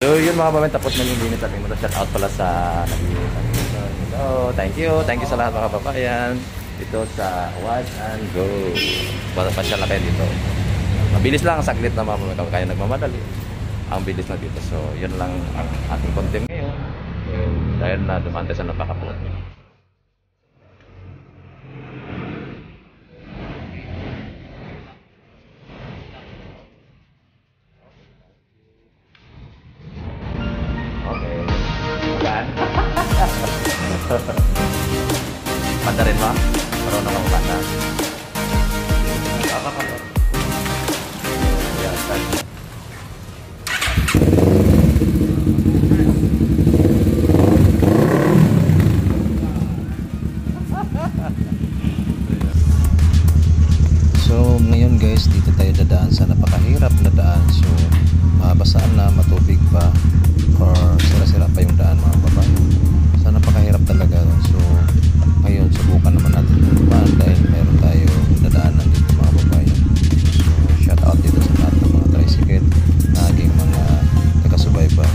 So yun mga kababayan, tapos nalilinis natin mo. Shout out pala sa naglilinis. So thank you sa lahat mga kababayan dito sa Wash and Go. Pasyal na kayo dito. Mabilis lang, saglit na mga kababayan, kaya nagmamadali. Ang bilis na dito. So yun lang ang ating content ngayon. Dahil na dumante sa napakapulot. Panda rin mo? Marunong ako panda. So ngayon guys, dito tayo dadaan sa napakahirap na daan. So mabasaan na, matubig pa, or sira-sira pa yung daan mga babae. So napakahirap talaga. So ngayon subukan naman natin dumaan dahil meron tayo dadaanan dito mga babae. So shout out dito sa lahat ng mga tricycle na aking mga taga-subaybay.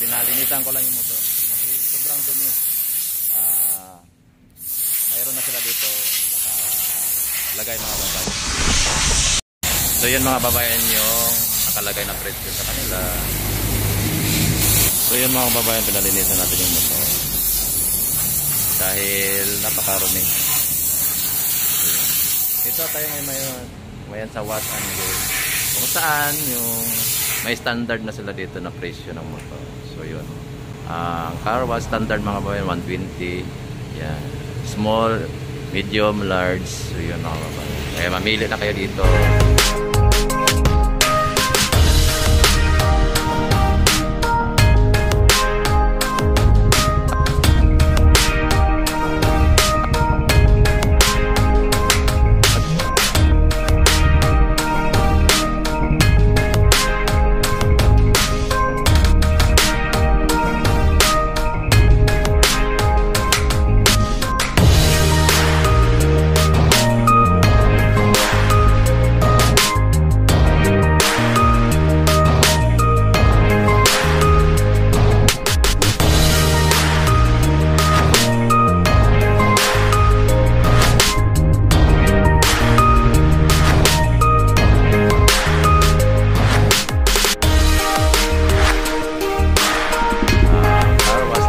pinalinitan ko lang yung motor kasi sobrang dumi. Mayroon na sila dito nakalagay mga babae. So yun mga babayan yung nakalagay na presyo sa kanila. So yun mga babayan, pinalinisan natin yung motor dahil napakarumi. Ito tayo ngayon sa Wash and Go, kung saan yung may standard na sila dito na presyo ng motor. So yun, ang car wash standard mga babayan 120. Yan, small, medium, large. So yun mga babayan, kaya mamili na kayo dito.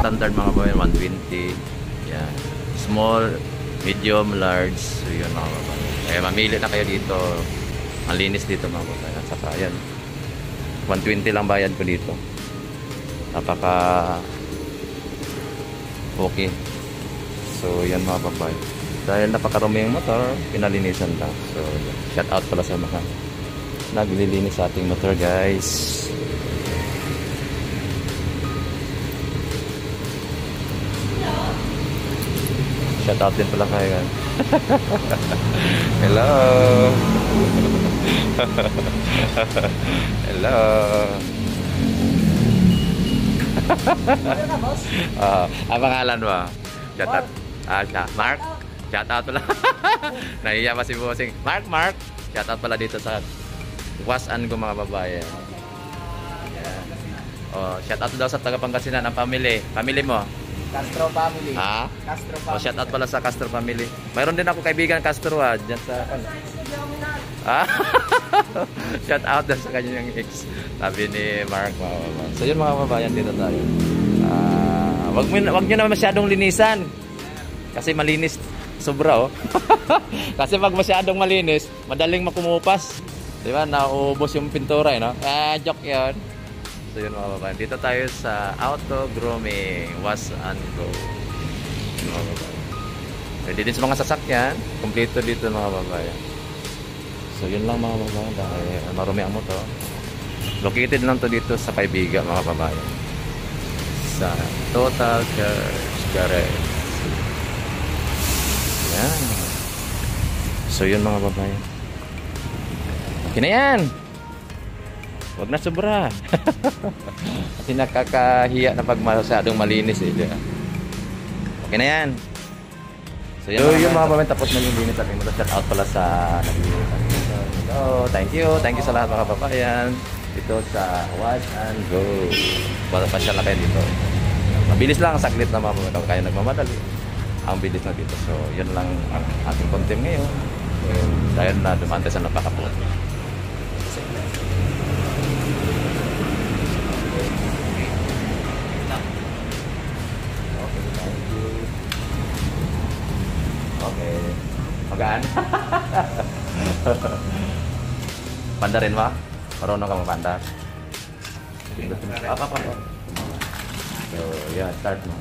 Standard mga babayan 120. Yan, small, medium, large. So yun mga babayan, kaya mamili na kayo dito. Ang linis dito mga babayan. At saka yan, 120 lang bayad ko dito. Napaka okay. So yan mga babayan, dahil napakarumi yung motor, pinalinisan lang. So shout out pala sa mga naglilinis sa ating motor guys. Shout out din pala kayo. Hello. Hello. Ang pangalan mo? Shout out. Mark. Shout out pala. Nahiya pa si Bossing. Mark. Shout out pala dito sa Wash and Go mga babae. Yeah. Oh, shout out daw sa taga Pangasinan ang family. Family mo? Castro family. Ha? Castro family. Oh, shout out pala sa Castro family. Mayroon din ako kaibigan Castro diyan sa shout out din sa kanyang ex. Sabi ni Mark. So yun mga babayan, dito tayo. Wag niyo na masyadong linisan. Kasi malinis sobra oh. Kasi pag masyadong malinis, madaling makumupas. 'Di ba? Nauubos yung pintura, no? Joke 'yon. So yun mga babayan, dito tayo sa Auto Grooming Wash and Go. Mga babayan, pwede din sa mga sasakyan, kompleto dito mga babayan. So yun lang mga babayan, dahil marumi ang motor. Located lang to dito sa Kaibiga mga babayan, sa Total Garage. Yan. So yun mga babayan, okay na yan. Wag na sobra. Kasi nakakahiya na pag masyadong malinis eh. Okay na yan. So yun mga babayan, tapos na yung linis natin. Shout out pala sa naglilinis. So thank you sa lahat mga babayan dito sa Wash and Go. Pasyal na kayo dito. Mabilis lang, saklit na mga babayan, kaya nagmamadali. Ang bilis na dito. So yun lang ang ating content ngayon. Dahil na dumante sa napakapuot. Okay. Magaan. Panda rin ba? Marunong ka magpanda? Apa? So, yeah, start mo.